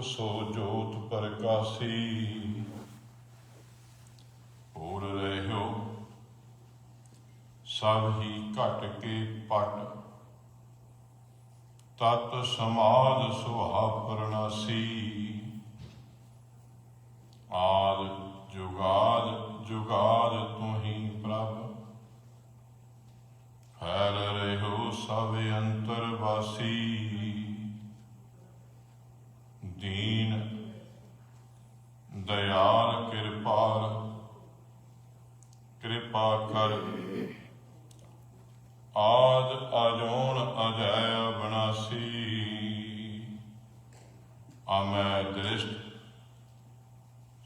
सो जोत प्रकाशी। बोल रहे हो सब ही घट के पट, तत् समाज सुहा प्रणासी। आद जुगाद जुगाद तुही प्रभ, फैल रहे हो सब अंतरवासी। दीन दयाल कृपाल कृपा कर, आद अजोन अजय अविनाशी। आमै दृष्ट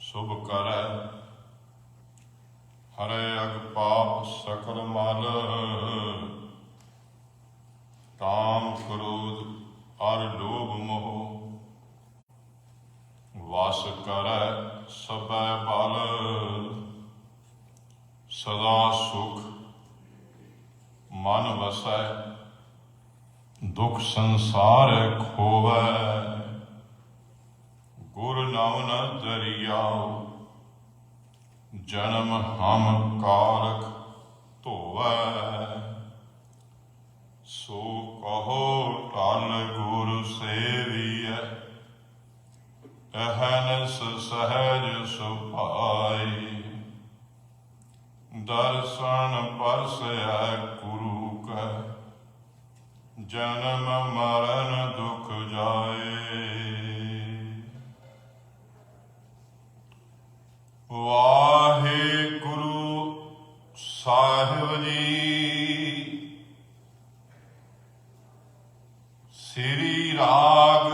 शुभ करै, हरै अग पाप सकल मल। काम क्रोध और लोभ मोह, वास करै सबै बल। सदा सुख मन वसै, दुख संसार खोवै। गुर नाम न दरियाओ, जन्म हम कारक धोवै। सो कहो टल गुर सेवियै, अहनस सहज सुभाई। दर्शन परसै गुरु कै, जन्म मरण दुख जाए। वाहिगुरु साहिब जी। श्री राग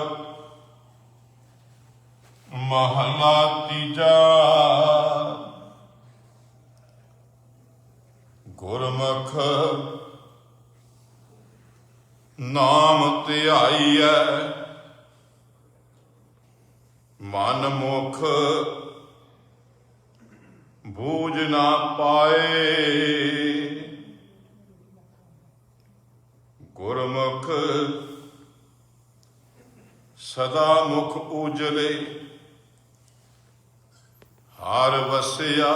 महला तीजा। गुरमुख नाम ध्याईयै, मन मुख बूझ ना पाए। गुरमुख सदा मुख उजले, हर वसिया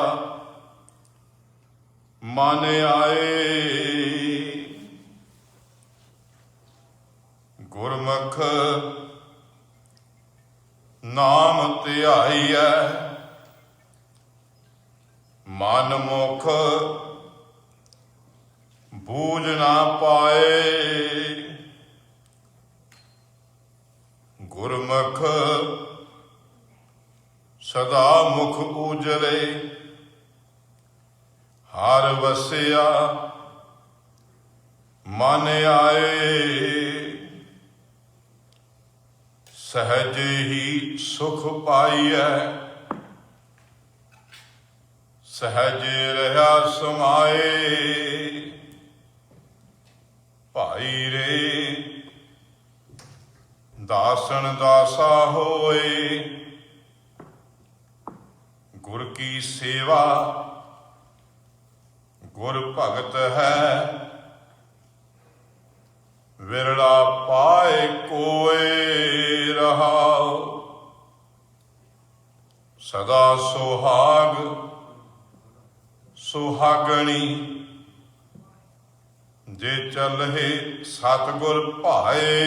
मन आए। गुरमुख नाम ध्याईयै, मन मुख बूझ ना पाए। गुरमुख सदा मुख उजले, हर वसिया मन आए। सहज ही सुख पाइयै, सहज रहा समाए। भाई रे दासन दासा होए, गुर की सेवा गुर भगत है। विरला पाए कोय रहाओ, सदा सुहाग सुहागणी। जे चलहे सतगुर भाए,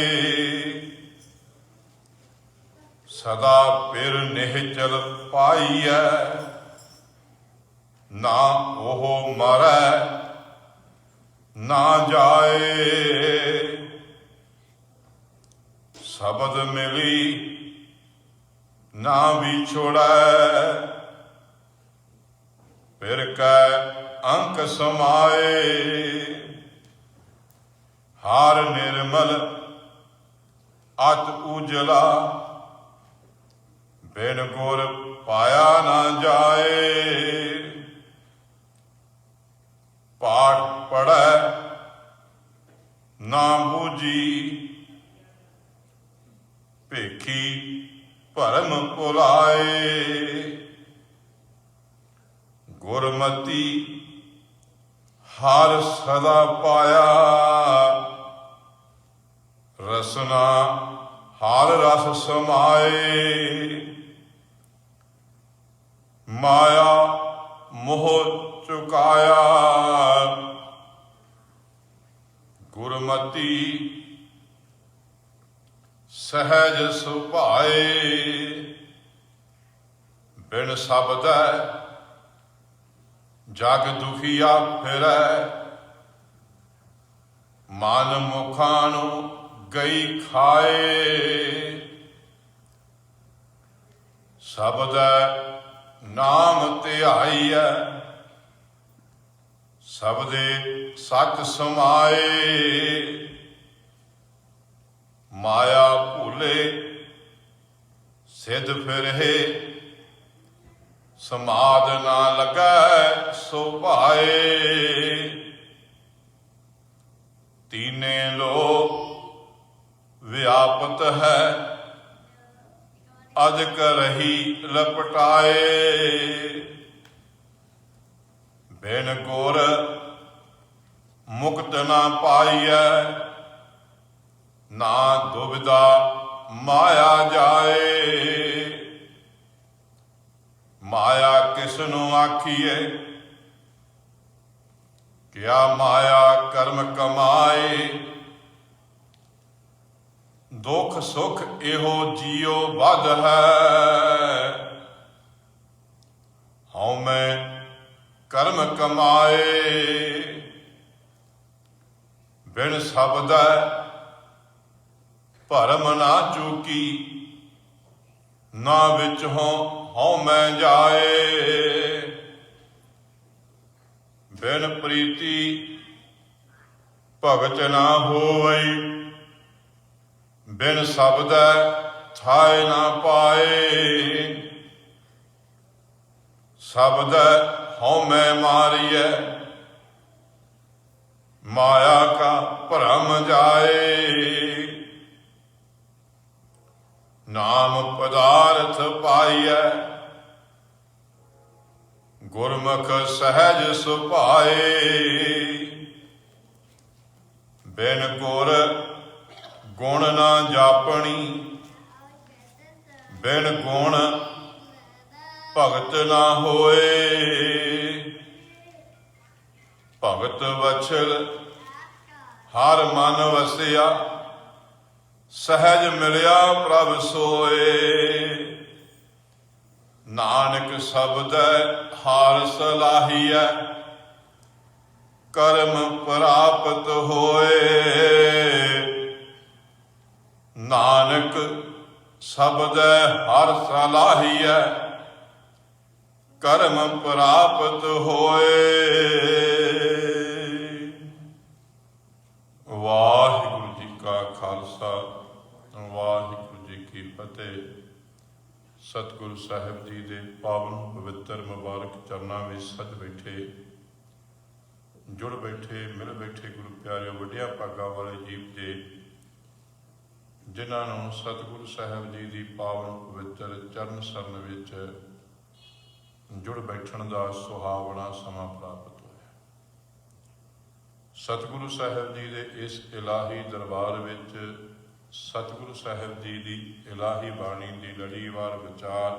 सदा फिर निहचल पाइयै। ना ओह मरै ना जाए, शब्द मिली ना विछोड़ै। फिर कै अंक समाए, हार निर्मल अत उजला। बिन गुर पाया ना जाए, पाठ पढ़ै ना बूझी। भेखी भरम भुलाए, गुरमति हर सदा पाया। रसना हार रस समाए। माया मोह चुकाया, गुरमति सहज सुभाए। बिन शब्दै जग दुखिया फिरै, मन मुखानु गई खाए। शब्दै नाम ध्याईऐ, शब्दे सच समाए। माया भूले सिद्ध फिरे, समाद ना लगै सो भाए। तीने लोक व्यापत है, अधक रही लपटाए। बिन गुर मुक्त ना पाइयै, ना दुविधा माया जाए। माया किसनु आखिए, क्या माया कर्म कमाए। दुख सुख एहो जियो बद है, हऊँ मैं कर्म कमाए। बिन शब्दै भरम ना चूकी, ना विच हऊँ मैं जाए। बिन प्रीति भगत ना होवई, बिन शब्दै थाए ना पाए। शब्दै हऊँ मैं मारियै, माया का भ्रम जाए। नाम पदार्थ पाइयै, गुरमुख सहज सुभाए। बिन गुर गुण ना जापणी, बिन गुण भगत ना होए। भगत वछल हर मन वसिया, सहज मिलिया प्रभ सोए। नानक शब्दै हार सलाहिया, कर्म प्राप्त होए। नानक शब्दै हर सलाहिया, कर्म प्राप्त होए। वाहिगुरु जी का खालसा, वाहिगुरु जी की फतेह। सतगुरु साहिब जी के पावन पवित्र मुबारक चरना में सज बैठे, जुड़ बैठे, मिल बैठे गुरु प्यारे वड्डिया भागा वाले जीव जे, जिन्होंने सतगुरु साहिब जी की पावन पवित्र चरण सरन विच जुड़ बैठण का सुहावना समा प्राप्त होया। सतगुरु साहिब जी के इस इलाही दरबार विच सतगुरु साहिब जी की इलाही बाणी की लड़ीवार विचार,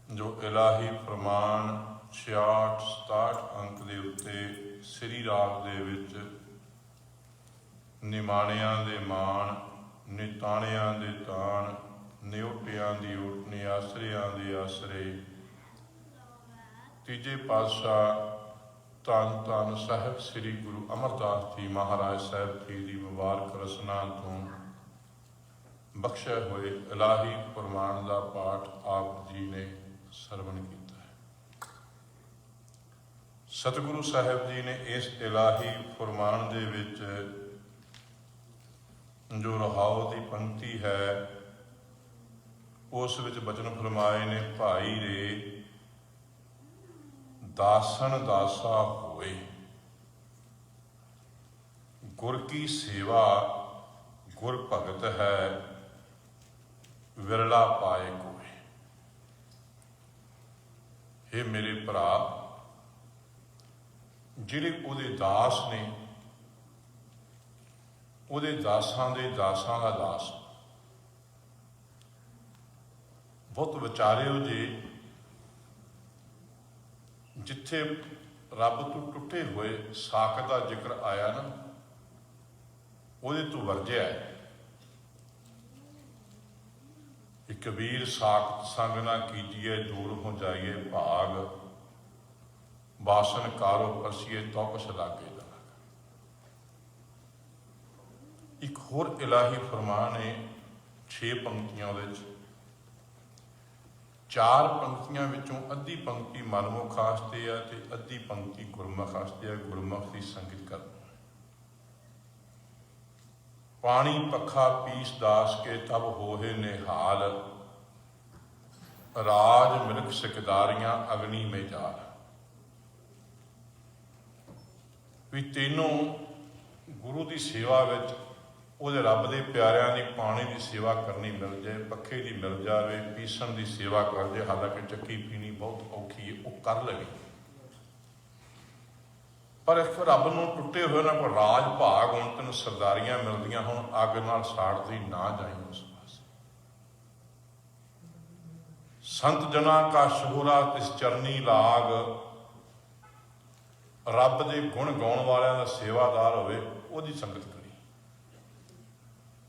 जो इलाही फरमान 66-67 अंक के उत्ते श्री राग दे विच निमाणियां दे मान, निताणियां दे ताण, निउटियां दी उठ, निआसरियां दे आसरे। तीजे पातशाह धन धन साहिब श्री गुरु अमरदास जी महाराज साहिब जी की मुबारक रसना तो बख्शे हुए इलाही फरमान का पाठ आप जी ने सरवण किया है। सतगुरु साहिब जी ने इस इलाही फरमान दे विच जो रहाओ की पंक्ति है, उस विच बचन फरमाए ने, भाई रे दासन दासा होए, गुर की सेवा गुर भगत है, विरला पाए कोय। हे मेरे भरा, जिहड़े उहदे दास ने, ਉਹਦੇ ਦਾਸਾਂ ਦੇ ਦਾਸਾਂ ਦਾ ਦਾਸ। ਬਹੁਤ ਵਿਚਾਰਿਓ ਜੇ ਜਿੱਥੇ ਰੱਬ ਤੋਂ ਟੁੱਟੇ ਹੋਏ ਸਾਕ ਦਾ ਜ਼ਿਕਰ ਆਇਆ ਨਾ, ਉਹਦੇ ਤੋਂ ਵਰਜਿਆ ਹੈ। ਕਬੀਰ ਸਾਖ ਸੰਗ ਨਾ ਕੀਜੀਏ, ਦੂਰ ਹੋ ਜਾਈਏ ਭਾਗ, ਬਾਸਨ ਕਾਰੋ ਪਰਸੀਏ ਤੋ ਕੁਛ ਲਾਗੇ ਦਾ। ਇੱਕ ਹੋਰ ਇਲਾਹੀ ਫਰਮਾਨ ਹੈ 6 ਪੰਕਤੀਆਂ ਉਹਦੇ 'ਚ। 4 ਪੰਕਤੀਆਂ ਵਿੱਚੋਂ ਅੱਧੀ ਪੰਕਤੀ ਮਨਮੁਖ ਵਾਸਤੇ ਆ ਤੇ ਅੱਧੀ ਪੰਕਤੀ ਗੁਰਮੁਖ ਵਾਸਤੇ ਆ। ਗੁਰਮੁਖ ਦੀ ਸੰਗਤ ਕਰਨੀ। पानी पखा पीस दास के तब होहे निहाल, राज मिलक सिकदारियां अग्नि में जाल। भी तीनों गुरु की सेवा विच ਉਹਦੇ ਰੱਬ ਦੇ ਪਿਆਰਿਆਂ ਦੀ ਪਾਣੀ ਦੀ ਸੇਵਾ ਕਰਨੀ ਮਿਲ ਜਾਏ, ਪੱਖੇ ਦੀ ਮਿਲ ਜਾਵੇ, ਪੀਸਣ ਦੀ ਸੇਵਾ ਕਰ ਜਾਏ, ਹਾਲਾਂਕਿ ਚੱਕੀ ਪੀਣੀ ਬਹੁਤ ਔਖੀ ਹੈ, ਉਹ ਕਰ ਲਵੇ। ਪਰ ਇਸ ਰੱਬ ਨੂੰ ਟੁੱਟੇ ਹੋਏ ਨਾ ਕੋਈ ਰਾਜ ਭਾਗ, ਹੁਣ ਤੈਨੂੰ ਸਰਦਾਰੀਆਂ ਮਿਲਦੀਆਂ, ਹੁਣ ਅੱਗ ਨਾਲ ਸਾੜਦੀ ਨਾ ਜਾਈ ਉਸ ਪਾਸੇ। ਸੰਤ ਜਨਾ ਕਾ ਸ਼ੋਹਰਾ ਤਿਸ ਚਰਨੀ ਲਾਗ, ਰੱਬ ਦੇ ਗੁਣ ਗਾਉਣ ਵਾਲਿਆਂ ਦਾ ਸੇਵਾਦਾਰ ਹੋਵੇ, ਉਹਦੀ ਸੰਗਤ ਕਰੀ।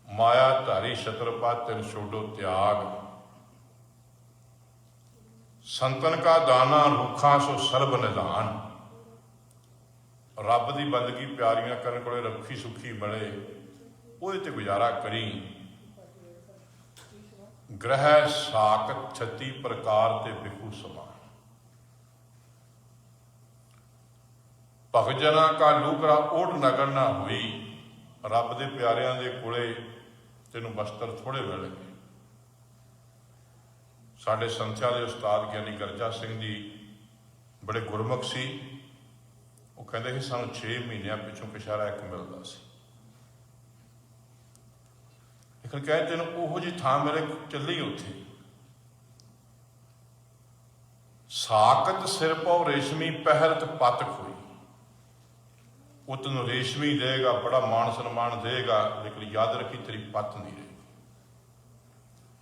माया धारी छत्रपा तिन छोड़ो त्याग, संतन का दाना रूखा सो सर्ब निधान। रब की बंदगी प्यारियां करन कोले रखी सुखी मिले, ਉਹਦੇ ਤੇ गुजारा करी। ग्रह साकत 36 प्रकार ते बिखू समान, भगत जना का लूकरा ओढ़ नगर ना हुई। रब के प्यारियां दे कोले ਤੈਨੂੰ ਬਸਤਰ ਥੋੜ੍ਹੇ ਮਿਲਣਗੇ। ਸਾਡੇ ਸੰਥਿਆ ਦੇ ਉਸਤਾਦ ਗਿਆਨੀ ਗਰਜਾ ਸਿੰਘ ਜੀ ਬੜੇ ਗੁਰਮੁਖ ਸੀ। ਉਹ ਕਹਿੰਦੇ ਸੀ ਸਾਨੂੰ 6 ਮਹੀਨਿਆਂ ਪਿੱਛੋਂ ਪਿਸ਼ਾਰਾ ਇੱਕ ਮਿਲਦਾ ਸੀ। ਲੇਕਿਨ ਕਹੇ ਤੈਨੂੰ ਉਹੋ ਜਿਹੀ ਥਾਂ ਮੇਰੇ ਚੱਲੀ ਉੱਥੇ। ਸਾਕਤ ਸਿਰ ਪਉ ਰੇਸ਼ਮੀ ਪਹਿਰਤ ਪਤ ਖੋਈ। ਉਹ ਤੈਨੂੰ ਰੇਸ਼ਮੀ ਦੇਗਾ, ਬੜਾ ਮਾਣ ਸਨਮਾਨ ਦੇਗਾ, ਲੇਕਿਨ ਯਾਦ ਰੱਖੀ ਤੇਰੀ ਪੱਤ ਨਹੀਂ ਰਹੇਗੀ।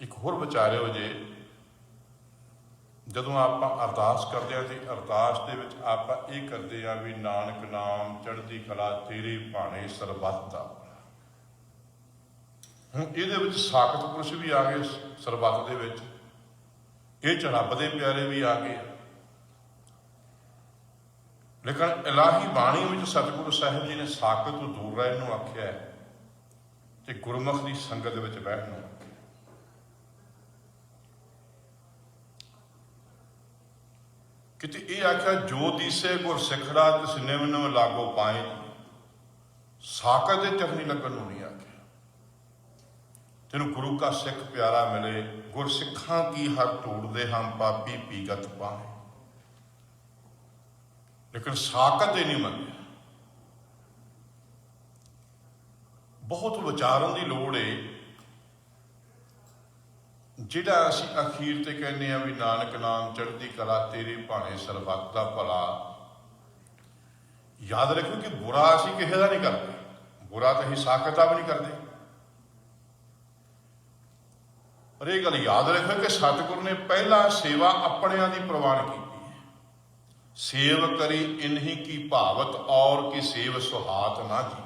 ਇੱਕ ਹੋਰ ਵਿਚਾਰਿਓ ਜੇ, ਜਦੋਂ ਆਪਾਂ ਅਰਦਾਸ ਕਰਦੇ ਹਾਂ ਤੇ ਅਰਦਾਸ ਦੇ ਵਿੱਚ ਆਪਾਂ ਇਹ ਕਰਦੇ ਹਾਂ ਵੀ ਨਾਨਕ ਨਾਮ ਚੜ੍ਹਦੀ ਕਲਾ ਤੇਰੇ ਭਾਣੇ ਸਰਬੱਤ ਦਾ। ਹੁਣ ਇਹਦੇ ਵਿੱਚ ਸਾਕਤ ਪੁਰਸ਼ ਵੀ ਆ ਗਏ ਸਰਬੱਤ ਦੇ ਵਿੱਚ, ਇਹ 'ਚ ਰੱਬ ਦੇ ਪਿਆਰੇ ਵੀ ਆ ਗਏ। ਲੇਕਿਨ ਇਲਾਹੀ ਬਾਣੀ ਵਿੱਚ ਸਤਿਗੁਰੂ ਸਾਹਿਬ ਜੀ ਨੇ ਸਾਕਤ ਤੋਂ ਦੂਰ ਰਹਿਣ ਨੂੰ ਆਖਿਆ ਤੇ ਗੁਰਮੁਖ ਦੀ ਸੰਗਤ ਵਿੱਚ ਬੈਠਣ ਨੂੰ ਆਖਿਆ। ਕਿਤੇ ਇਹ ਆਖਿਆ ਜੋ ਦੀਸੇ ਗੁਰ ਸਿਖੜਾ ਤਿਸ ਨਿਮਨ ਲਾਗੋ ਪਾਏ। ਸਾਕਤ ਦੇ ਚਰਨੀ ਲੱਗਣ ਨੂੰ ਨਹੀਂ ਆਖਿਆ। ਤੈਨੂੰ ਗੁਰੂ ਕਾ ਸਿੱਖ ਪਿਆਰਾ ਮਿਲੇ, ਗੁਰ ਸਿੱਖਾਂ ਕੀ ਹਰ ਢੂੜਦੇ ਹਮ ਪਾਪੀ ਪੀਗਤ ਪਾਏ। ਲੇਕਿਨ ਸਾਕਤ ਇਹ ਨਹੀਂ ਮੰਨਿਆ। ਬਹੁਤ ਵਿਚਾਰਨ ਦੀ ਲੋੜ ਹੈ। ਜਿਹੜਾ ਅਸੀਂ ਅਖੀਰ ਤੇ ਕਹਿੰਦੇ ਹਾਂ ਵੀ ਨਾਨਕ ਨਾਮ ਚੜ੍ਹਦੀ ਕਲਾ ਤੇਰੇ ਭਾਣੇ ਸਰਬੱਤ ਦਾ ਭਲਾ, ਯਾਦ ਰੱਖੋ ਕਿ ਬੁਰਾ ਅਸੀਂ ਕਿਸੇ ਦਾ ਨਹੀਂ ਕਰਦੇ। ਬੁਰਾ ਤਾਂ ਅਸੀਂ ਸਾਕਤ ਦਾ ਵੀ ਨਹੀਂ ਕਰਦੇ। ਪਰ ਇਹ ਗੱਲ ਯਾਦ ਰੱਖੋ ਕਿ ਸਤਿਗੁਰੂ ਨੇ ਪਹਿਲਾਂ ਸੇਵਾ ਆਪਣਿਆਂ ਦੀ ਪ੍ਰਵਾਨ ਕੀਤੀ। सेव करी इन्हीं की भावत और की सेव सुहात ना जी।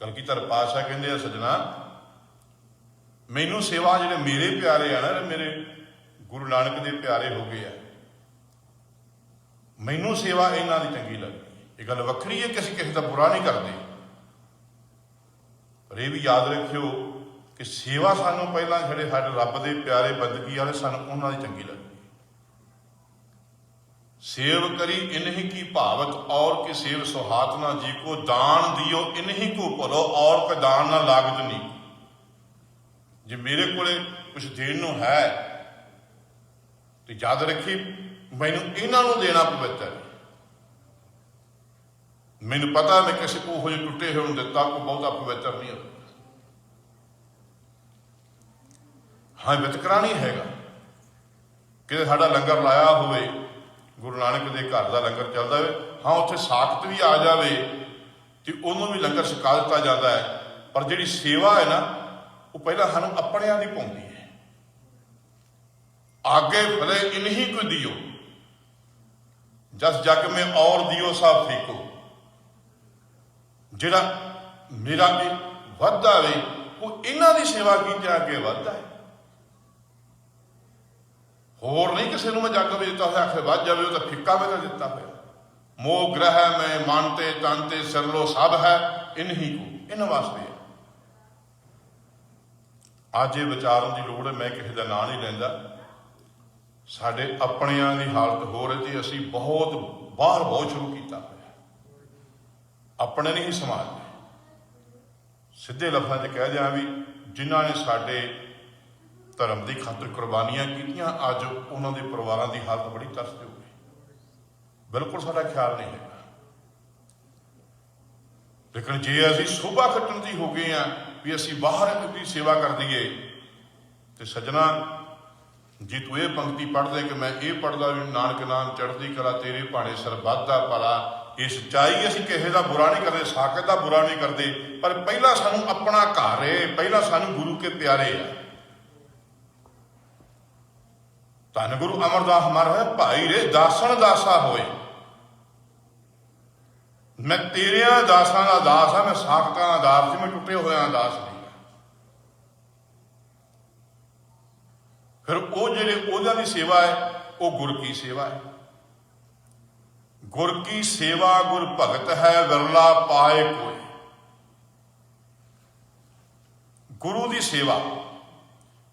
कलगीधर पातशाह कहते हैं सजना, मैनू सेवा जिहड़े मेरे प्यारे आ ना, मेरे गुरु नानक दे प्यारे हो गए, मैनू सेवा इन्हां दी चंगी लगदी। ये गल वक्री है कि असीं किसी दा बुरा नहीं करते, पर यह भी याद रखियो कि सेवा सानू पहलां जिहड़े साडे रब दे प्यारे बंदगी वाले सानू उन्हां दी चंगी लगदी। सेव करी इन्हीं की भावत और की सेव सुहात ना जी को, दान दियो इन्हीं को भरो और कोई दान ना लागत नहीं। जे मेरे को कुछ देन नूं है तो याद रखी मैनू इन्हां नूं देना पवित्र है। मैनू पता मैं किसी को हो टुटे हुए दिता, कोई बहुता पवित्र नहीं होता। हाँ वितकरा नहीं हैगा कि साडा लंगर लाया होवे, गुरु नानक के घर का लंगर चलता है, हाँ उत्थे साकत भी आ जाए ਤੇ ਉਹਨੂੰ ਵੀ ਲੰਗਰ ਛਕਾ ਦਿੱਤਾ ਜਾਂਦਾ ਹੈ। ਪਰ ਜਿਹੜੀ ਸੇਵਾ ਹੈ ਨਾ, ਉਹ ਪਹਿਲਾਂ ਸਾਨੂੰ ਆਪਣਿਆਂ ਦੀ ਪਾਉਂਦੀ ਹੈ। आगे भले इन्हीं को दियो, जस जग में और दियो सब फीको। जिहड़ा मेरा वाधा वे वो इन्हां दी सेवा कीते अगे वाधा है। होर नहीं किसी नूं मैं जग में दिता होया आखे वध जावे, तो फिक्का में तो दिता होया। मोह ग्रह में मानते तानते सरलो सब है इन्हीं को, इन्हां वास्ते है। अज ये विचारन की लोड़ है, मैं किसी का नाम नहीं लैंदा। साडे अपनियां दी हालत हो रही थी, असी बहुत बाहर बहुत शुरू किया होया, अपने नहीं समाजते। सीधे लफ्ज़ां च कह दियां भी जिन्हां ने साडे धर्म की खातर कुर्बानियां कीतियां, अज उन्हां दे परिवारां दी हालत बड़ी तरसदी हो गई। बिल्कुल साडा ख्याल नहीं है। लेकिन जे असी शोभा कट्टण दी हो गए हैं भी असी बाहर की सेवा कर दईए, तो सज्जना जी तू ये पंक्ति पढ़ दे कि मैं ये पढ़दा भी नानक नाम चढ़दी कला तेरे भाणे सरबत दा भला। ये सच्चाई, असीं किसी का बुरा नहीं करते, साकत का बुरा नहीं करते, पर पहला सानू अपना घर है, पहला सानू गुरु के प्यारे है। धन गुरु अमरदास महाराज भाई रे दासन दासा होए, मैं तेरिया दासां दा दास हाँ, मैं साकतां दा दास सी, मैं टुटे होया दास नहीं। फिर वो जिहड़े ओहदियां दी सेवा है वो गुर की सेवा है। गुर की सेवा गुर भगत है विरला पाए कोई। गुरु की सेवा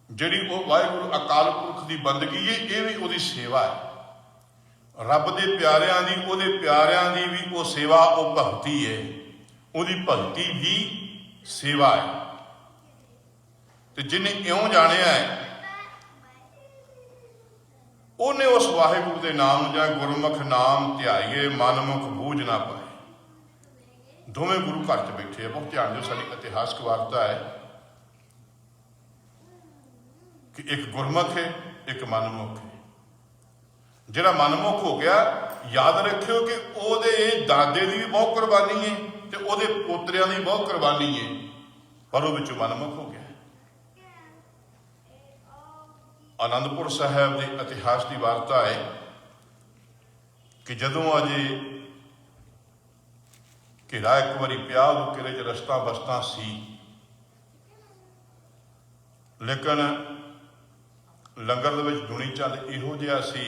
जिहड़ी वो वाहिगुरू अकाल पुरख की बंदगी है, ये भी वो सेवा है। रब दे प्यारियां दी, ओहदे प्यारियां दी भी वो सेवा, वो भगती है, ओहदी भगती भी सेवा है। तो जिन्हें इउं जाणिया है उन्हें उस वाहिगुरू के नाम या गुरमुख नाम ध्याइए मनमुख बूझ ना पाए। दोवें गुरु घर च बैठे हैं। बहुत ध्यान दो, साडी इतिहासक वार्ता है कि एक गुरमुख है, एक मनमुख है। जिहड़ा मनमुख हो गया, याद रखियो कि ओहदे दादे की भी बहुत कुर्बानी है ते ओहदे पोतरियां की बहुत कुर्बानी है, पर वो विचों मनमुख हो गया। आनंदपुर साहब के इतिहास की वार्ता है कि जदों अजे घेरा एक बारी पिया, उदों किले च रस्ता बस्ता सी, लेकिन लंगर दे विच दुनी चंद इहो जिहा सी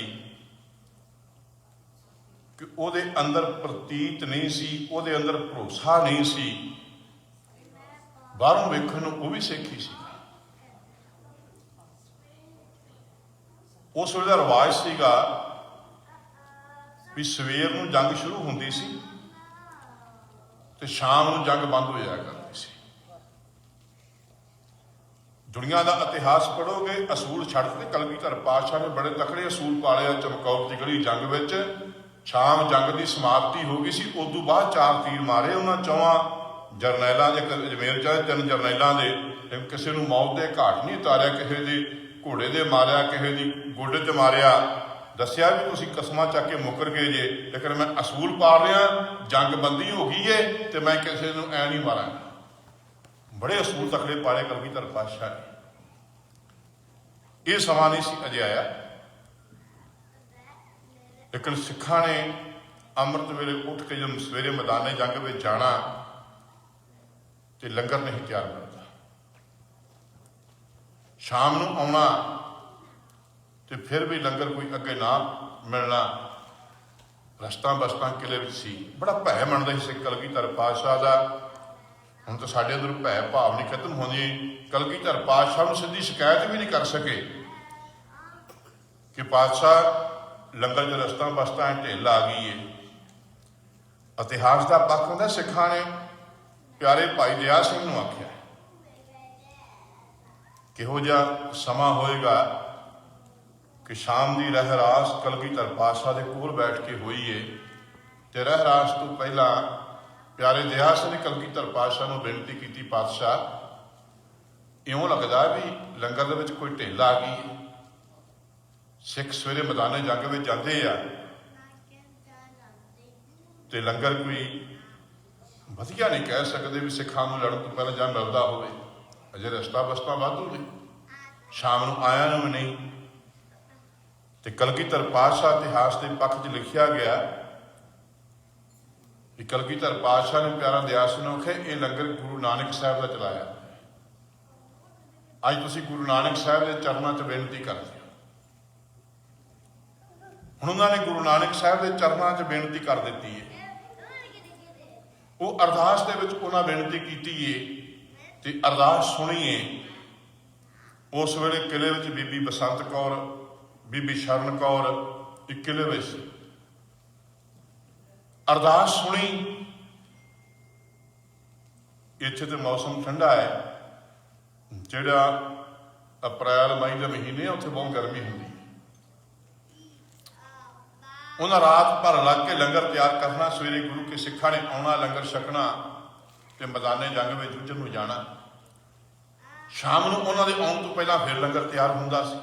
कि उहदे अंदर प्रतीत नहीं सी, उहदे अंदर भरोसा नहीं सी। बाहरों वेखण नूं वो भी सिख ही सी। उस वेले रिवाज सीगा भी सवेर नूं जंग शुरू हुंदी सी ते शाम नूं जंग बंद हो जाया करती सी। दुनिया का इतिहास पढ़ोगे, असूल छड्डते कलगीधर पातशाह ने बड़े तकड़े असूल पाले। चमकौर की गली जंग विच शाम जंग की समाप्ति हो गई सी, उदों बाद 4 तीर मारे उन्होंने 4 जरनैलों के, अजमेर च 3 जरनैलों के। किसी को मौत के घाट नहीं उतारिया, किसी के घोड़े दे मारिया, किसी की गोडे च मारिया, दसिया भी तुसीं कसमां चक के मुकर गए जे, लेकिन मैं असूल पाल रहा, जंग बंदी हो गई है तो मैं किसी को ऐ नहीं मारांगा। बड़े असूल तकड़े पाले कलगीधर पातशाह ने। यह समा नहीं सी अजे आया, लेकिन सिखा ने अमृत वेले उठ के जब सवेरे मैदाने जंग में जाना तो लंगर नहीं तैयार करता, शाम नूं आउणा तो फिर भी लंगर कोई अगे ना मिलना। रस्ता बस्तां किले विच सी, बड़ा भै मनदा सी सिख कलगीधर पातशाह का। हुण तो साडे अंदर भै भाव नहीं खत्म होंदी। कलगीधर पातशाह नूं सिद्धी शिकायत भी नहीं कर सके कि पातशाह लंगर च रस्ता बस्तां ढिल आ गई है। इतिहास का पक्ष होंदा, सिखां ने प्यारे भाई दया सिंह नूं आख्या किहो जिहा समा होएगा कि शाम की रहरास कलगीधर पातशाह के कोल बैठ के हुई है। तो रहरास तो पहला प्यारे दया सिंह ने कलगीधर पातशाह नूं बेनती की, पातशाह इउं लगदा भी लंगर दे विच कोई ढिल आ गई है। सिख सवेरे मैदाने जंग में जाते आ तो लंगर कोई ਵਧੀਆ ਨਹੀਂ ਕਹਿ ਸਕਦੇ ਵੀ ਸਿੱਖਾਂ ਨੂੰ ਲੜਨ ਤੋਂ ਪਹਿਲਾਂ ਜਾਂ ਮਿਲਦਾ ਹੋਵੇ। ਅਜੇ ਰਸਤਾ ਬਸਤਾ ਵਾਧੂ ਨੇ, ਸ਼ਾਮ ਨੂੰ ਆਇਆ ਨੂੰ ਵੀ ਨਹੀਂ। ਤੇ ਕਲਗੀਧਰ ਪਾਤਸ਼ਾਹ ਇਤਿਹਾਸ ਦੇ ਪੱਖ 'ਚ ਲਿਖਿਆ ਗਿਆ ਵੀ ਕਲਗੀਧਰ ਪਾਤਸ਼ਾਹ ਨੇ ਪਿਆਰਾ ਦਿਆਲ ਸਿੰਘ ਨੂੰ ਆਖਿਆ ਇਹ ਲੰਗਰ ਗੁਰੂ ਨਾਨਕ ਸਾਹਿਬ ਦਾ ਚਲਾਇਆ। ਅੱਜ ਤੁਸੀਂ ਗੁਰੂ ਨਾਨਕ ਸਾਹਿਬ ਦੇ ਚਰਨਾਂ 'ਚ ਬੇਨਤੀ ਕਰਦੇ ਹੋ। ਹੁਣ ਉਹਨਾਂ ਨੇ ਗੁਰੂ ਨਾਨਕ ਸਾਹਿਬ ਦੇ ਚਰਨਾਂ 'ਚ ਬੇਨਤੀ ਕਰ ਦਿੱਤੀ ਹੈ। ਉਹ ਅਰਦਾਸ ਦੇ ਵਿੱਚ ਉਹਨਾਂ ਬੇਨਤੀ ਕੀਤੀ ਹੈ ਤੇ ਅਰਦਾਸ ਸੁਣੀਏ। ਉਸ ਵੇਲੇ ਕਿਲੇ ਵਿੱਚ ਬੀਬੀ ਬਸੰਤ ਕੌਰ, ਬੀਬੀ ਸ਼ਰਨ ਕੌਰ ਇੱਕ ਕਿਲੇ ਵਿੱਚ ਅਰਦਾਸ ਸੁਣੀ। ਇੱਥੇ ਤੇ ਮੌਸਮ ਠੰਡਾ ਹੈ, ਜਿਹੜਾ ਅਪ੍ਰੈਲ ਮਈ ਦੇ ਮਹੀਨੇ ਉੱਥੇ ਬਹੁਤ ਗਰਮੀ ਹੁੰਦੀ ਹੈ। ਉਹਨਾਂ ਰਾਤ ਭਰ ਲੱਗ ਕੇ ਲੰਗਰ ਤਿਆਰ ਕਰਨਾ, ਸਵੇਰੇ ਗੁਰੂ ਕੇ ਸਿੱਖਾਂ ਨੇ ਆਉਣਾ, ਲੰਗਰ ਛਕਣਾ ਤੇ ਮੈਦਾਨੇ ਜੰਗ ਵਿੱਚ ਜੂਝਣ ਨੂੰ ਜਾਣਾ। ਸ਼ਾਮ ਨੂੰ ਉਹਨਾਂ ਦੇ ਆਉਣ ਤੋਂ ਪਹਿਲਾਂ ਫਿਰ ਲੰਗਰ ਤਿਆਰ ਹੁੰਦਾ ਸੀ।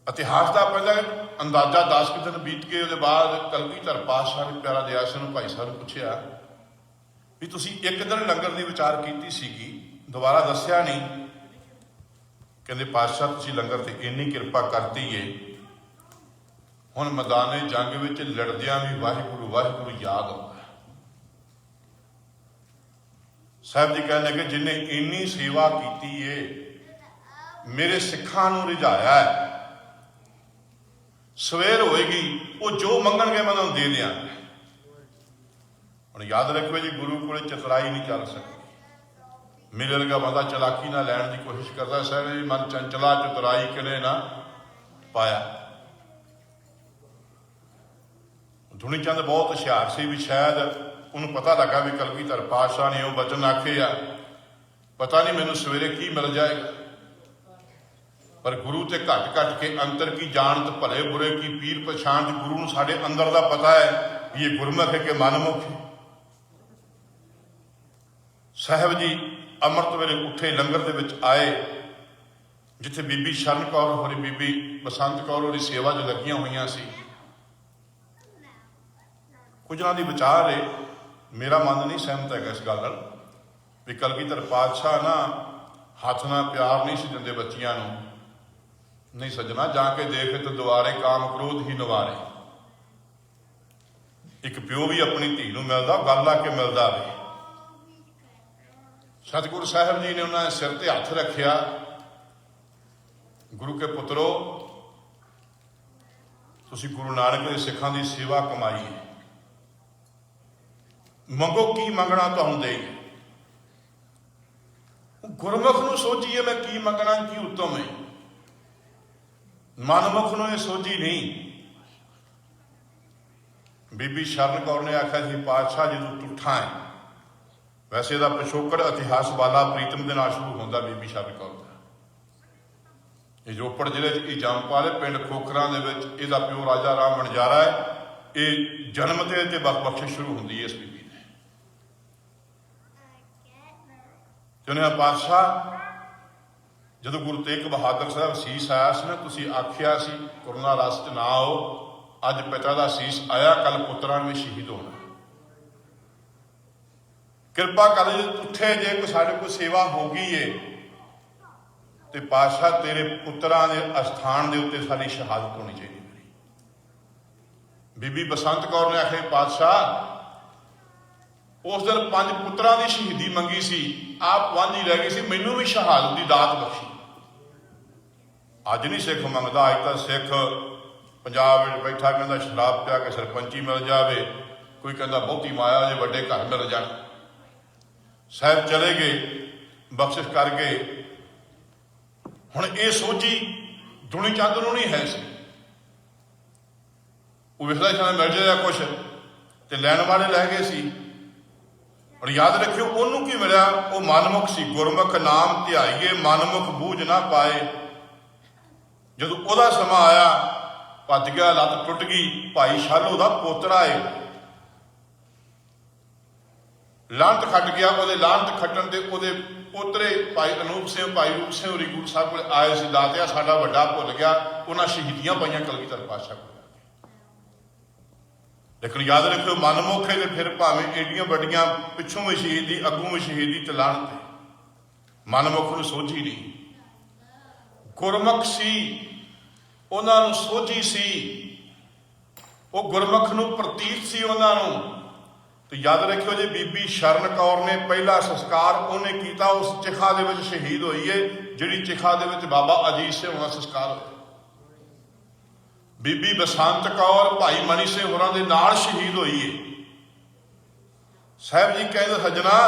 ਇਤਿਹਾਸ ਦਾ ਪਹਿਲਾਂ ਅੰਦਾਜ਼ਾ 10 ਕੁ ਦਿਨ ਬੀਤ ਕੇ ਉਹਦੇ ਬਾਅਦ ਕਲਗੀਧਰ ਪਾਤਸ਼ਾਹ ਨੇ ਪਿਆਰਾ ਦਿਆਲ ਸਿੰਘ ਨੂੰ, ਭਾਈ ਸਾਹਿਬ ਨੂੰ ਪੁੱਛਿਆ ਵੀ ਤੁਸੀਂ ਇੱਕ ਦਿਨ ਲੰਗਰ ਦੀ ਵਿਚਾਰ ਕੀਤੀ ਸੀਗੀ, ਦੁਬਾਰਾ ਦੱਸਿਆ ਨਹੀਂ। ਕਹਿੰਦੇ ਪਾਤਸ਼ਾਹ ਤੁਸੀਂ ਲੰਗਰ ਤੇ ਇੰਨੀ ਕਿਰਪਾ ਕਰਤੀ ਏ, ਹੁਣ ਮੈਦਾਨੇ ਜੰਗ ਵਿੱਚ ਲੜਦਿਆਂ ਵੀ ਵਾਹਿਗੁਰੂ ਵਾਹਿਗੁਰੂ ਯਾਦ ਆਉਂਦਾ। ਸਾਹਿਬ ਜੀ ਕਹਿੰਦੇ ਕਿ ਜਿਹਨੇ ਇੰਨੀ ਸੇਵਾ ਕੀਤੀ ਏ, ਮੇਰੇ ਸਿੱਖਾਂ ਨੂੰ ਰਿਝਾਇਆ ਹੈ, ਸਵੇਰ ਹੋਏਗੀ ਉਹ ਜੋ ਮੰਗਣਗੇ ਮੈਂ ਉਹਨਾਂ ਨੂੰ ਦੇ ਦਿਆਂਗਾ। ਹੁਣ ਯਾਦ ਰੱਖੋ ਜੀ, ਗੁਰੂ ਕੋਲੇ ਚਤਰਾਈ ਨਹੀਂ ਚੱਲ ਸਕਦੀ। ਮੇਰੇ ਵਰਗਾ ਬੰਦਾ ਚਲਾਕੀ ਨਾਲ ਲੈਣ ਦੀ ਕੋਸ਼ਿਸ਼ ਕਰਦਾ, ਸਾਹਿਬ ਮਨ ਚੰਚਲਾ ਚਤਰਾਈ ਕਿਨੇ ਨਾ ਪਾਇਆ। ਧੁਨੀ ਚੰਦ ਬਹੁਤ ਹੁਸ਼ਿਆਰ ਸੀ, ਵੀ ਸ਼ਾਇਦ ਉਹਨੂੰ ਪਤਾ ਲੱਗਾ ਵੀ ਕਲਗੀਧਰ ਪਾਤਸ਼ਾਹ ਨੇ ਉਹ ਬਚਨ ਆਖੇ ਆ, ਪਤਾ ਨਹੀਂ ਮੈਨੂੰ ਸਵੇਰੇ ਕੀ ਮਿਲ ਜਾਏਗਾ। ਪਰ ਗੁਰੂ ਤੇ ਘਟ ਘਟ ਕੇ ਅੰਤਰ ਕੀ ਜਾਣਤ ਭਲੇ ਬੁਰੇ ਕੀ ਪੀਰ ਪਛਾਣ। ਗੁਰੂ ਨੂੰ ਸਾਡੇ ਅੰਦਰ ਦਾ ਪਤਾ ਹੈ ਵੀ ਇਹ ਗੁਰਮੁਖ ਹੈ ਕਿ ਮਨਮੁਖ ਹੈ। ਸਾਹਿਬ ਜੀ ਅੰਮ੍ਰਿਤ ਵੇਲੇ ਉੱਠੇ, ਲੰਗਰ ਦੇ ਵਿੱਚ ਆਏ, ਜਿੱਥੇ ਬੀਬੀ ਸ਼ਰਨ ਕੌਰ ਹੋਰੀ, ਬੀਬੀ ਬਸੰਤ ਕੌਰ ਹੋਰੀ ਸੇਵਾ 'ਚ ਲੱਗੀਆਂ ਹੋਈਆਂ ਸੀ। ਕੁਝ ਉਹਨਾਂ ਦੀ ਵਿਚਾਰ ਹੈ, ਮੇਰਾ ਮਨ ਨਹੀਂ ਸਹਿਮਤ ਹੈਗਾ ਇਸ ਗੱਲ ਨਾਲ ਵੀ ਕਲਗੀਧਰ ਪਾਤਸ਼ਾਹ ਨਾ ਹੱਥ ਨਾਲ ਪਿਆਰ ਨਹੀਂ ਸੀ ਦਿੰਦੇ ਬੱਚੀਆਂ ਨੂੰ। ਨਹੀਂ ਸੱਜਣਾ, ਜਾ ਕੇ ਦੇਖ ਤੇ ਦੁਆਰੇ ਕਾਮ ਕ੍ਰੋਧ ਹੀ ਨਿਵਾਰੇ। ਇੱਕ ਪਿਓ ਵੀ ਆਪਣੀ ਧੀ ਨੂੰ ਮਿਲਦਾ, ਗੱਲ ਆ ਕੇ ਮਿਲਦਾ ਵੇ। ਸਤਿਗੁਰੂ ਸਾਹਿਬ ਜੀ ਨੇ ਉਹਨਾਂ ਦੇ ਸਿਰ ਤੇ ਹੱਥ ਰੱਖਿਆ, ਗੁਰੂ ਕੇ ਪੁੱਤਰੋ ਤੁਸੀਂ ਗੁਰੂ ਨਾਨਕ ਦੇ ਸਿੱਖਾਂ ਦੀ ਸੇਵਾ ਕਮਾਈ ਹੈ, ਮੰਗੋ ਕੀ ਮੰਗਣਾ ਤੁਹਾਨੂੰ ਦੇਈਏ। ਗੁਰਮੁਖ ਨੂੰ ਸੋਚੀਏ ਮੈਂ ਕੀ ਮੰਗਣਾ, ਕੀ ਉੱਤਮ ਹੈ। ਮਨਮੁਖ ਨੂੰ ਇਹ ਸੋਝੀ ਨਹੀਂ। ਬੀਬੀ ਸ਼ਰਨ ਕੌਰ ਨੇ ਆਖਿਆ ਸੀ ਪਾਤਸ਼ਾਹ ਜਦੋਂ ਟੁੱਠਾ ਹੈ, ਵੈਸੇ ਇਹਦਾ ਪਿਛੋਕੜ ਇਤਿਹਾਸ ਵਾਲਾ ਪ੍ਰੀਤਮ ਦੇ ਨਾਲ ਸ਼ੁਰੂ ਹੁੰਦਾ। ਬੀਬੀ ਸ਼ਰਨ ਕੌਰ ਦਾ ਇਹ ਰੋਪੜ ਜ਼ਿਲ੍ਹੇ 'ਚ ਇਹ ਜੰਮਪਾਲੇ ਪਿੰਡ ਖੋਖਰਾਂ ਦੇ ਵਿੱਚ ਇਹਦਾ ਪਿਓ ਰਾਜਾ ਰਾਮ ਵਣਜਾਰਾ ਹੈ। ਇਹ ਜਨਮ ਤੇ ਬਖਸ਼ਿਸ਼ ਸ਼ੁਰੂ ਹੁੰਦੀ ਹੈ ਇਸ ਬੀਬੀ ਦੇ। ਚੁਣਿਆ ਪਾਤਸ਼ਾਹ ਜਦੋਂ ਗੁਰੂ ਤੇਗ ਬਹਾਦਰ ਸਾਹਿਬ ਸੀਸ ਆਇਆ ਸੀ ਨਾ, ਤੁਸੀਂ ਆਖਿਆ ਸੀ ਕਰੁਣਾ ਰਸ 'ਚ ਨਾ ਆਓ। ਅੱਜ ਪਿਤਾ ਦਾ ਸੀਸ ਆਇਆ, ਕੱਲ ਪੁੱਤਰਾਂ ਨੇ ਸ਼ਹੀਦ ਹੋਣਾ। ਕਿਰਪਾ ਕਰ ਜੇ ਉੱਠੇ, ਜੇ ਕੋਈ ਸਾਡੇ ਕੋਲ ਸੇਵਾ ਹੋ ਗਈ ਏ ਤੇ ਪਾਤਸ਼ਾਹ ਤੇਰੇ ਪੁੱਤਰਾਂ ਦੇ ਅਸਥਾਨ ਦੇ ਉੱਤੇ ਸਾਡੀ ਸ਼ਹਾਦਤ ਹੋਣੀ ਚਾਹੀਦੀ। ਬੀਬੀ ਬਸੰਤ ਕੌਰ ਨੇ ਆਖਿਆ ਪਾਤਸ਼ਾਹ ਉਸ ਦਿਨ 5 ਪੁੱਤਰਾਂ ਦੀ ਸ਼ਹੀਦੀ ਮੰਗੀ ਸੀ, ਆਪ 5 ਹੀ ਰਹਿ ਗਈ ਸੀ, ਮੈਨੂੰ ਵੀ ਸ਼ਹਾਦਤ ਦੀ ਦਾਤ ਬਖਸ਼ੀ। ਅੱਜ ਨਹੀਂ ਸਿੱਖ ਮੰਗਦਾ, ਅੱਜ ਤਾਂ ਸਿੱਖ ਪੰਜਾਬ ਵਿੱਚ ਬੈਠਾ ਕਹਿੰਦਾ ਸ਼ਰਾਬ ਪਿਆ ਕੇ ਸਰਪੰਚੀ ਮਿਲ ਜਾਵੇ, ਕੋਈ ਕਹਿੰਦਾ ਬਹੁਤੀ ਮਾਇਆ ਜੇ ਵੱਡੇ ਘਰ ਮਿਲ ਜਾਣ। ਸਾਹਿਬ ਚਲੇ ਗਏ, ਬਖਸ਼ਿਸ਼ ਕਰ ਗਏ। ਹੁਣ ਇਹ ਸੋਝੀ ਦੁਨੀ ਚੰਦ ਨੂੰ ਨਹੀਂ ਹੈ ਸੀ। ਉਹ ਵੇਖਦਾ ਸੀ ਮਿਲ ਜਾਏਗਾ ਕੁਛ, ਤੇ ਲੈਣ ਵਾਲੇ ਲੈ ਗਏ ਸੀ। ਔਰ ਯਾਦ ਰੱਖਿਓ ਉਹਨੂੰ ਕੀ ਮਿਲਿਆ, ਉਹ ਮਨਮੁਖ ਸੀ। ਗੁਰਮੁਖ ਨਾਮ ਧਿਆਈਏ, ਮਨਮੁਖ ਬੂਝ ਨਾ ਪਾਏ। ਜਦੋਂ ਉਹਦਾ ਸਮਾਂ ਆਇਆ, ਭੱਜ ਗਿਆ, ਲੱਤ ਟੁੱਟ ਗਈ। ਭਾਈ ਸ਼ਾਲੋ ਦਾ ਪੋਤਰਾ ਏ, ਲਾਂਟ ਖੱਟ ਗਿਆ। ਉਹਦੇ ਲਾਂਟ ਖੱਟਣ ਤੇ ਉਹਦੇ ਪੋਤਰੇ ਭਾਈ ਅਨੂਪ ਸਿੰਘ, ਭਾਈ ਰੂਪ ਸਿੰਘ ਹੋਰੀ ਗੁਰੂ ਸਾਹਿਬ ਕੋਲ ਆਏ ਸੀ। ਦਾਤਿਆ ਸਾਡਾ ਵੱਡਾ ਭੁੱਲ ਗਿਆ, ਉਹਨਾਂ ਸ਼ਹੀਦੀਆਂ ਪਾਈਆਂ ਕਲਗੀਧਰ ਪਾਤਸ਼ਾਹ ਕੋਲ। लेकिन याद रखियो मनमुखे तो फिर भावें एडियां वड्डियां पिछों भी शहीदी अगों भी शहीदी चलाण ते मनमुख नूं सोझी नहीं। गुरमुख सी, उन्हां नूं सोझी सी, वो गुरमुख नूं प्रतीत सी उन्हां नूं। तो याद रखियो जी बीबी शरण कौर ने पहला संस्कार उन्हें किया उस चिखा दे विच शहीद होई है जिहड़ी चिखा दे विच बाबा अजीत सिंह का संस्कार होया। बीबी बसंत कौर भाई मनी सिंह होरां दे नाल शहीद होई है। साहब जी कहते सज्जना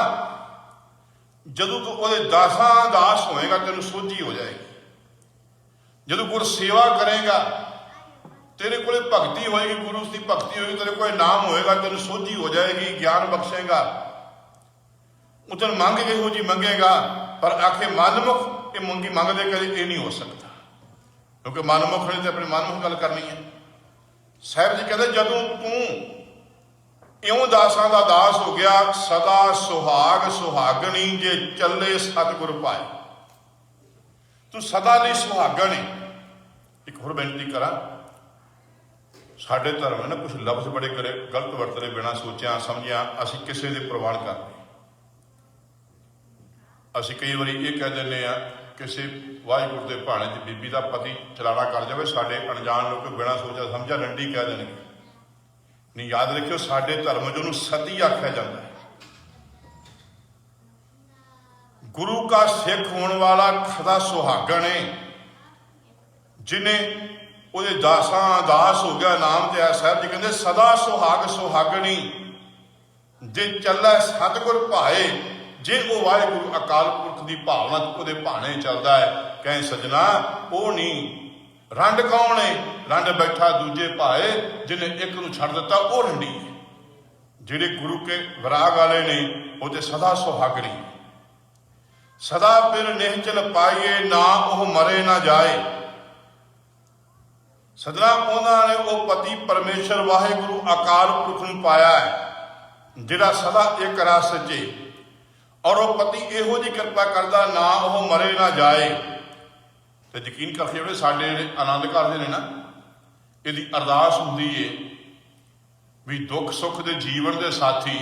जदों तू उहदे दासां दास होएगा तेनों सोझी हो जाएगी। जदों गुर सेवा करेगा तेरे को भगती होएगी, गुरु की भगती होएगी, तेरे को नाम होएगा, तेन सोझी हो जाएगी, ज्ञान बख्शेगा। उधर मंग यहो जी मंगेगा पर आखे मनमुख ये मंगी मंगते कदे ये नहीं हो सकता क्योंकि मनमुख ने तो अपने मनमुख गल करनी है। साहब जी कहते जदों तू इउं दासां दा दास हो गया सदा सुहाग सुहागणी जे चले सतगुर पाए, तू सदा नहीं सुहागण है। एक होर बेनती करा, साडे धर्म है ना कुछ लफ्ज बड़े करे गलत वरतने बिना सोचिया समझिया असीं किसी दे प्रवान करते। असीं कई बार ये कह दें किसी वाहिगुरू के भाणे च बीबी का पति चलाना कर जाए, साडे अनजान लोग बिना सोचा समझा रंडी कह देंगे। नहीं, याद रखियो साडे धर्म च उहनूं सती आख्या जाता है। गुरु का सिख होने वाला सदा सुहागण है, जिन्हें ਉਹਦੇ ਦਾਸਾਂ ਦਾਸ ਹੋ ਗਿਆ ਨਾਮ ਤੇ ਆ। ਸਾਹਿਬ ਜੀ ਕਹਿੰਦੇ ਸਦਾ ਸੁਹਾਗ ਸੁਹਾਗਣੀ ਜੇ ਚੱਲੇ ਸਤਿਗੁਰ ਭਾਏ, ਜੇ ਉਹ ਵਾਹਿਗੁਰੂ ਅਕਾਲ ਪੁਰਖ ਦੀ ਭਾਵਨਾ ਉਹਦੇ ਭਾਣੇ ਚੱਲਦਾ ਹੈ। ਕਹੇ ਸਜਣਾ ਉਹ ਨਹੀਂ ਰੰਡ ਕੌਣ ਹੈ, ਰੰਡ ਬੈਠਾ ਦੂਜੇ ਭਾਏ, ਜਿਹਨੇ ਇੱਕ ਨੂੰ ਛੱਡ ਦਿੱਤਾ ਉਹ ਰੰਡੀ ਹੈ। ਜਿਹੜੇ ਗੁਰੂ ਕੇ ਵਿਰਾਗ ਵਾਲੇ ਨੇ ਉਹ ਤੇ ਸਦਾ ਸੁਹਾਗਣੀ, ਸਦਾ ਫਿਰ ਨਿਹਚਲ ਪਾਈਏ ਨਾ ਉਹ ਮਰੇ ਨਾ ਜਾਏ। सदना उन्होंने वो पति परमेश्वर वाहिगुरू अकाल पुरख नूं पाया है जिहड़ा सदा एक रस चे, और वो पति इहो जी कृपा करता ना वो मरे ना जाए। तो यकीन करके जो साडे आनंद करते हैं ना, यदि अरदास हुंदी है भी दुख सुख के जीवन के साथी,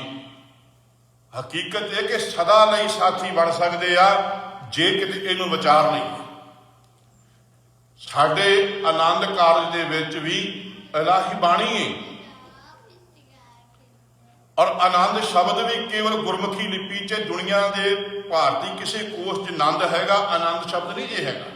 हकीकत है कि सदा लई साथी बन सकते आ जे किते इहनूं विचार नहीं। साडे आनंद कारज दे विच भी इलाही बाणी है, और आनंद शब्द भी केवल गुरमुखी लिपि च दुनिया के भारती किसी कोश च आनंद हैगा, आनंद शब्द नहीं ये हैगा।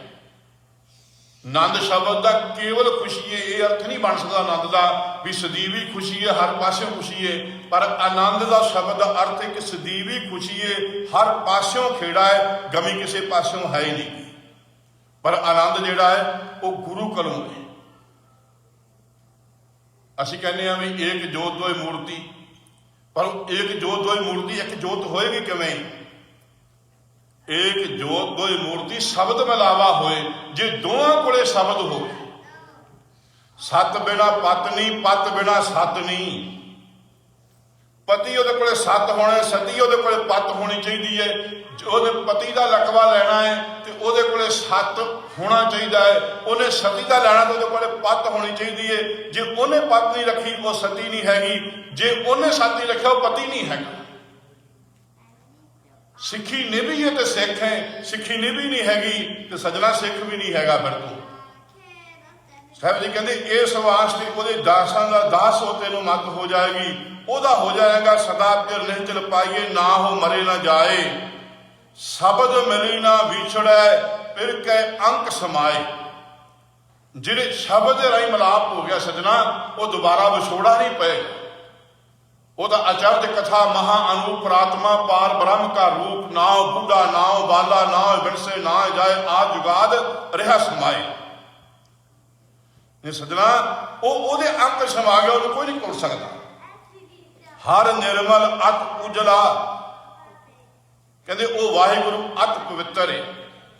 आनंद शब्द का केवल खुशी है, ये अर्थ नहीं बन सकता आनंद का भी सदीवी खुशी है, हर पासों खुशी है। पर आनंद का शब्द का अर्थ है कि सदीवी खुशी है, हर पासों खेड़ा है, गमी किसी पासों है ही नहीं। पर आनंद जिहड़ा है वो गुरु कोलों है। असीं कहने भी एक जोत दो मूर्ति, पर एक जोत दो मूर्ति एक जोत होएगी किवें? एक जोत दो मूर्ति शब्द मिलावा होए, जे दोवां कोले शब्द हो। सत बिना पत नहीं, पत बिना सत नहीं। पति ਉਹਦੇ ਕੋਲੇ सत होना, सती ਉਹਦੇ ਕੋਲੇ पत होनी चाहिए है। जो पति का लकवा लेना है तो ਉਹਦੇ ਕੋਲੇ सत होना चाहिए है। उन्हें सती का लेना तो ਉਹਦੇ ਕੋਲੇ पत होनी चाहिए है। जे उन्हें पत नहीं रखी वो सती नहीं हैगी, जे उन्हें सत नहीं रखा वो पति नहीं हैगा। सिखी निभी है तो सिख है, सिखी निभी नहीं हैगी तो सजना सिख भी नहीं हैगा। फिर तू साहब जी कहते इस वास्ते ਉਹਦੇ दासां ਦਾ दास हो तेनों मत हो जाएगी, ਉਹਦਾ हो जाएगा सदा फिर निहचल पाइए ना हो मरे ना जाए। शब्द मिली ना विछड़े फिर कै अंक समाए। जिहड़े शब्द राही मिलाप हो गया सजना वो दोबारा विछोड़ा नहीं पएगा। ਉਹਦਾ अचरज कथा महा अनूप प्रात्मा पार ब्रह्म का रूप, नाव बूढ़ा नाव बाला नाव विरसे ना जाए आ जुगाद रहा समाए। सजना ਉਹਦੇ अंक समा गया, ਉਹਨੂੰ कोई नहीं तोड़ सकता। हर निर्मल अत उजला कहते वो वाहिगुरू अत पवित्र है,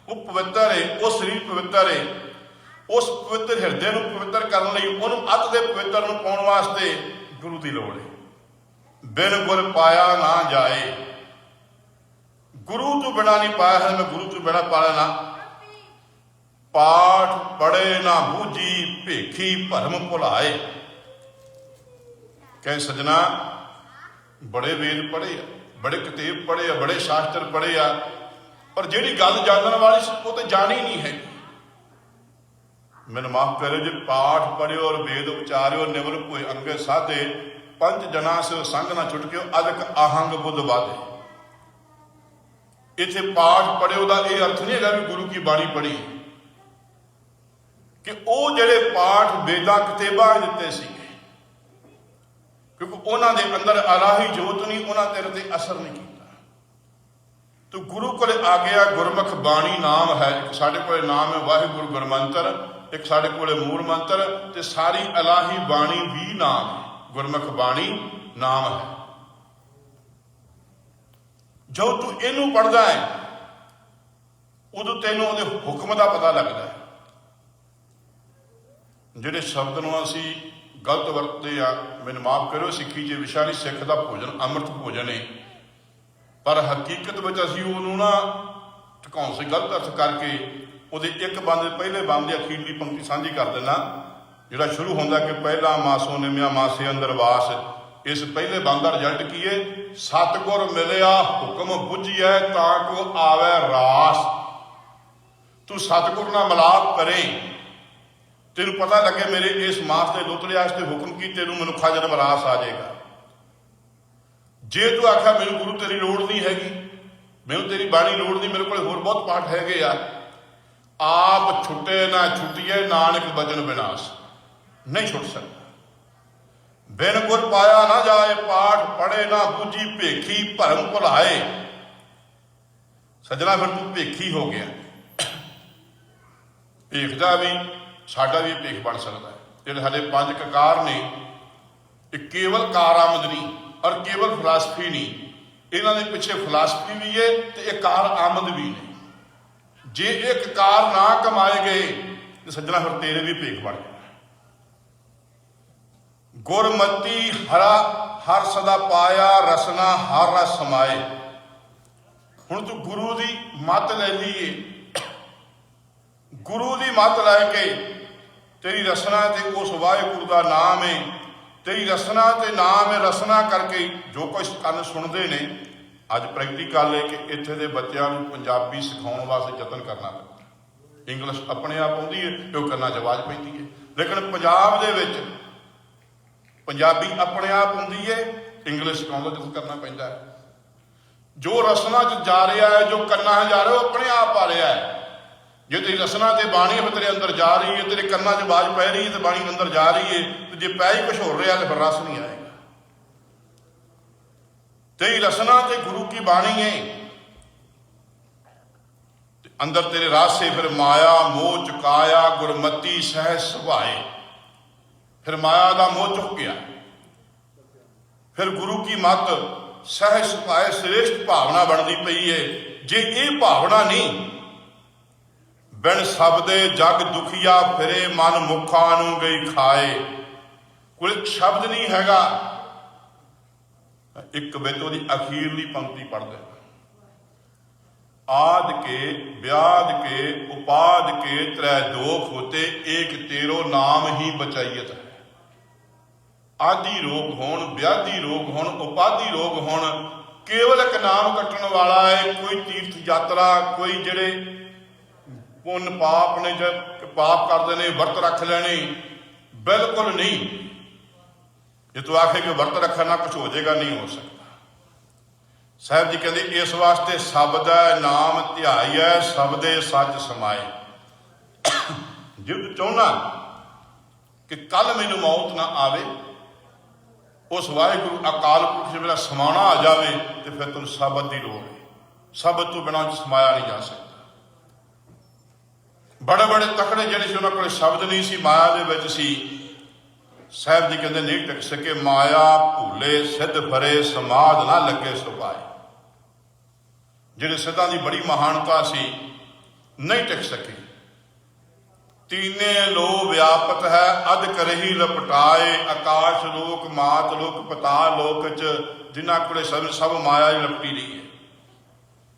वो पवित्र है, वो शरीर पवित्र है। उस पवित्र हिरदे को पवित्र करने लई उन्होंने अत के पवित्र को पाउण वास्ते गुरु की लोड़ है। बिन गुर पाया ना जाए, गुरु तो बिना नहीं पाया है, मैं गुरु तो बिना पाया ना। पाठ पढ़े ना बूझी भेखी भरम भुलाए। कहे सजना बड़े वेद पढ़े आ, बड़े किताब पढ़े आ, बड़े शास्त्र पढ़े आ, पर जिहड़ी गल जानने वाली सी वो तो जानी नहीं है। मैंने माफ करो जो पाठ पढ़ियो और वेद उचारियो निवल कोई अंगे साधे पंच जना से संग ना छुटकियो अधिक आहंग बुद्ध बाधे। इत्थे पाठ पढ़ियो का यह अर्थ नहीं है भी गुरु की बाणी पढ़ी कि वो जेड़े पाठ वेदा किताबां दिते सी, क्योंकि उन्होंने अंदर अलाही जोत नहीं, उन्होंने तेरे ते असर नहीं किया। तो गुरु को आ गया गुरमुख बाणी नाम है, एक साढ़े को नाम है वाहिगुरु गुरमंत्र, एक साढ़े को मूल मंत्र, ते सारी अलाही बाणी भी नाम है, गुरमुख बाणी नाम है। जो तू इनू पढ़दा है उदों तेनों उहदे हुक्म का पता लगता है। जिहड़े शब्द नूं असीं गलत वरतते आ, मैनूं माफ करो, सिੱਖੀ 'ਚ विषा नहीं, सिख का भोजन अमृत भोजन है, पर हकीकत में असीं उहनूं ना ढकाउण से गलत अर्थ करके ਉਹਦੇ एक बंद पहले बंद की अखीरली पंक्ति साझी कर देना, ਜਿਹੜਾ शुरू होंदा कि पहला मासों निमिया मासे अंदर वास। इस पहले बंद का रिजल्ट की है, सतगुर मिलिया हुक्म बुझिए तां को आवे रास। तू सतगुर नाल मिलाप करे, तेनू पता लगे मेरे इस मास के लुतरे वास्ते हुक्म की, तेनू मनुखा जन्म रास आ जाएगा। जे तू आखा मैनू गुरु तेरी लोड़ नहीं हैगी, मैनू तेरी बाणी लोड़ नहीं, मेरे को होर बहुत पाठ हैगे आ, आप छुटे ना छुटिए नानक बचन विनाश, नहीं छुट सकता। बिन गुर पाया ना जाए, पाठ पढ़े ना बूझी भेखी भरम भुलाए। सजना फिर तू भेखी हो गया। भेख का भी साडा भी भेख बन सकता है। जिहड़े साडे पंज ककार ने, केवल कार आमद नहीं और केवल फिलासफी नहीं, इन्हों के पिछे फिलासफी भी है तो एक कार आमद भी ने। जे एक कार ना कमाए गए तो सज्जना फिर तेरे भी भेख बन जाए। गुरमती हरा हर सदा पाया, रसना हर रस समाए। हुण तू गुरु की मत ले लीए, गुरु की मत लैके तेरी रसना ते उस वाहिगुरु का नाम है, तेरी रसना ते नाम है, रसना करके जो कुछ कन सुनते ने। अज प्रैक्टिकल है कि इत्थे दे बच्चों को पंजाबी सिखाने वास्ते यतन करना पैंदा। इंग्लिश अपने आप आउंदी है तो करना च आवाज़ पैंदी है, लेकिन पंजाब दे विच पंजाबी अपने आप आउंदी है, इंग्लिश सिखाउण दा यतन करना पैंदा है। जो रसना च जा रहा है, जो कन्ना जा रहा है, वो अपने आप आ रहा है। जे तेरी रसना ते बाणी फिर तेरे अंदर जा रही है, तेरे कन्ना च आवाज़ पै रही है तो बाणी अंदर जा रही है, तो जे पै ही कुछ हो रहा है तो फिर रस नहीं आएगा। तेरी रसना ते गुरु की बाणी है, अंदर तेरे रास से फिर माया मोह चुकाया, गुरमती सहज सुभाए। फिर माया का मोह चुक गया, फिर गुरु की मत सहज सुभाए, श्रेष्ठ भावना बनती पई है। जे ये भावना नहीं, बिन शब्दे जग दुखिया फिरे, मन मुखा नूं गई खाए। कोई शब्द नहीं हैगा। एक बिच उहदी अखीरली पंक्ति पढ़ दे, आद के ब्याद के उपाद के त्रै दोख होते, एक तेरो नाम ही बचाइयत है। आदि रोग होण, ब्यादी रोग होण, उपाधि रोग होण, केवल एक नाम कट्टण वाला है। कोई तीर्थ यात्रा, कोई जिहड़े पुन पाप ने जब पाप करते हैं वर्त रख लेने, बिल्कुल नहीं। जे तू आखे कि वर्त रखना कुछ हो जाएगा, नहीं हो सकता। साहब जी कहते इस वास्ते शब्द है नाम ध्याई है, शब्दे सच समाए। जे तू चाहना कि कल मैनू मौत ना आवे, उस वाहिगुरु अकाल पुरख से मेरा समाना आ जाए, तो फिर तुम शब्द की लोड़ है। शब्द तो बिना समाया नहीं जा सकता। बड़े बड़े तकड़े जिहड़े सी उन्हां कोल शब्द नहीं सी, माया दे विच सी। साहब जी कहते नहीं टिक सके, माया भूले सिद्ध फरे, समाध ना लगे सुभाए। जिहड़े सिद्धां की बड़ी महानता सी, नहीं टिक सके। तीने लो व्यापत है, अध करही लपटाए, आकाश लोक मात लोक पताल लोक च, जिन्हां कोले सब माया ही लपटी रही है।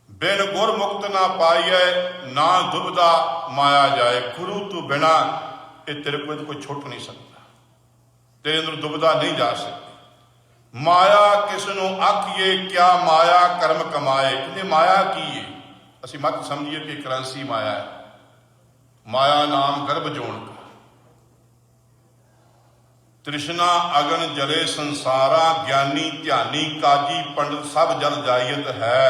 बिन गुर मुक्त ना पाइए, ना दुबदा माया जाए। गुरु तू बिना ये तेरे को कोई छुट नहीं सकता, तेरे अंदर दुबदा नहीं जा सकती। माया किसनों आखिए क्या माया कर्म कमाए। कहते माया की है, असी मत समझिए कि करंसी माया है। माया नाम गर्भ जोन का, तृष्णा अगन जले संसारा, ज्ञानी ध्यानी काजी पंडित सब जल जायत है।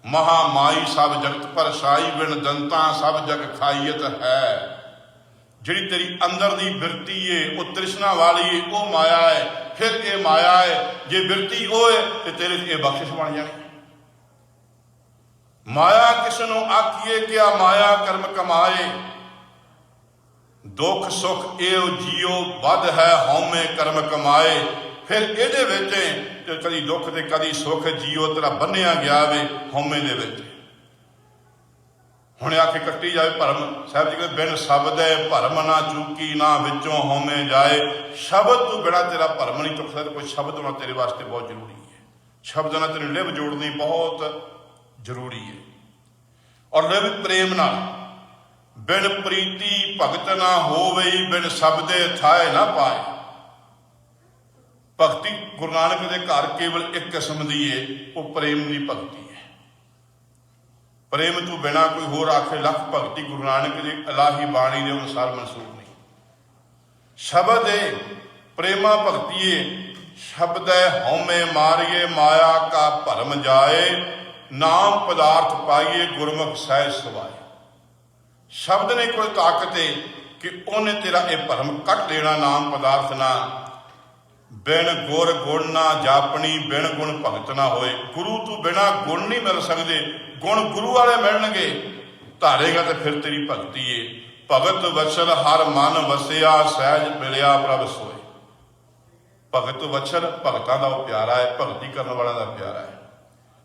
महामाई सब जगत परछाई, बिन दंता सब जग खाईयत है। जिहड़ी तेरी अंदर दी बिरती है वो तृष्णा वाली है, वो माया है। फिर ये माया है, जे बिरती वो है तो तेरे ये बख्शिश बन जानी। माया किसनों आखिए क्या माया कर्म कमाए। दुख सुख एव जियो बद है हौमे कर्म कमाए। फिर ਇਹਦੇ ਵਿੱਚ कदी दुख ते कदी सुख जियो तेरा बन्निया गया वे हौमे दे विच। हुणे आखे कट्टी जाए भरम, साहब जी कहते बिन शब्द है भरम ना चूकी, ना विचों हौमे जाए। शब्द तो बिना तेरा भरम नहीं चुक सकता। कोई शब्द होना तेरे वास्ते बहुत जरूरी है। शब्द नाल तेरी लिव जोड़नी बहुत जरूरी है। और लिव प्रेम नाल, बिन प्रीति भगत ना होवे, बिन शब्दे थाए ना पाए। भगती गुरु नानक दे घर केवल एक किस्म दी है, वो प्रेम दी भगती है। प्रेम तो बिना कोई होर आखे लख भगती गुरु नानक की इलाही बाणी के अनुसार मंसूर नहीं। शब्द है प्रेमा भगती है। शब्द है हौमे मारिए माया का भरम जाए, नाम पदार्थ पाइए गुरमुख सहज सुभाए। शब्द ने कोई ताकत है कि उन्हें तेरा यह भरम कट लेना नाम पदार्थ ना। बिन गुर गुण ना जापनी, बिन गुण भगत ना होए। गुरु तू बिना गुण नहीं मिल सकते, गुण गुरु वाले मिलणगे। धारेगा तो फिर तेरी भगती है। भगत वत्सल हर मन वसिया, सहज मिलिया प्रभ सोए। भगत वत्सल भगतां दा प्यारा है, भगती करने वाला दा प्यारा है।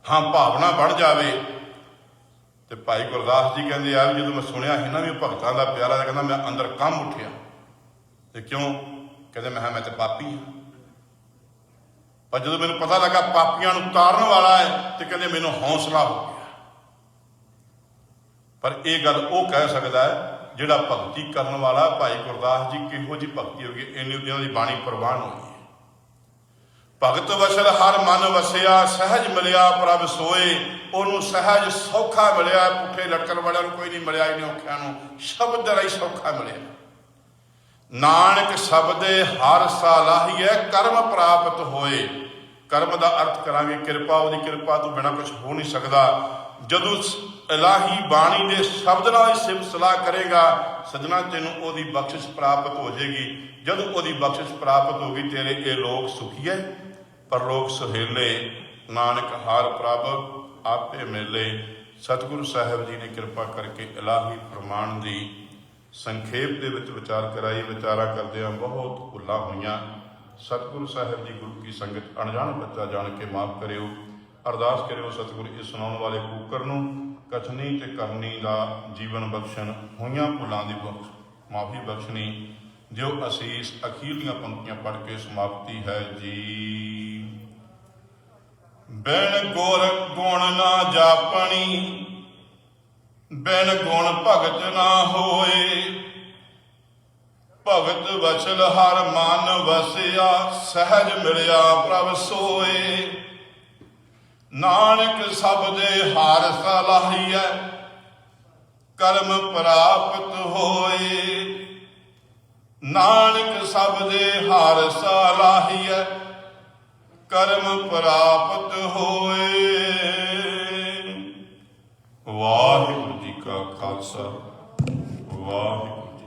हाँ भावना बन जाए तो भाई गुरदास जी कहते यार जो मैं सुनिया ही ना भी भगतां दा प्यारा, कहना मैं अंदर कम उठिया। तो क्यों? कहते मैं तो पापी हाँ। पर जो मैंने पता लगा पापियां नूं तारन वाला है तो कहते मैनूं हौसला हो गया। पर यह गल वो कह सकता है जिहड़ा भगती करने वाला। भाई गुरदास जी किहो जी भगती होगी, इन्नी उन्होंने बाणी प्रवान हुई है। भगत वसल हर मन वसिया, सहज मिलिया प्रभ सोए। उन्होंने सहज सौखा मिलिया, पुठे लटकन वाले कोई नहीं मिलिया, इन्हें औखियां नूं शब्द राही सौखा मिलिया। नानक शब्दे हर सालाही है, कर्म प्राप्त होए। कर्म का अर्थ करांगे किरपा, वो किरपा तो बिना कुछ हो नहीं सकता। जदों इलाही बाणी के शब्द नाल सिम सलाह करेगा सजना, तेनों ओदी बख्शिश प्राप्त हो जाएगी। जदों ओदी बख्शिश प्राप्त होगी तेरे ये लोग सुखी है, पर लोग सुहेले। नानक हार प्रभ आपे मेले। सतगुरु साहब जी ने कृपा करके इलाही प्रमाण की संखेप दे विच विचार कराई। विचारा करदिआं बहुत भुल्लां होईआं। सतगुरु साहब जी गुरु की संगत अणजाण बच्चा जान के माफ करियो। अरदास करियो सतगुरु इस सुनाउण वाले कूकर नूं कथनी ते करनी दा जीवन बख्शण, होईआं भुल्लां दी माफ़ी बख्शनी। जो असीस अखीरलियां पंक्तियां पढ़ के समाप्ति है जी। बिन गुर गुण ना जापणी, बिन गुण भगत ना होए। भगत वचल हर मन वसिया, सहज मिलिया प्रभ सोए। नानक शब्दे हर सलाहिया, कर्म प्राप्त होए। नानक शब्दे हर सलाहिया, कर्म प्राप्त होए। वाहिगुरू जी का खालसा, वाहिगुरू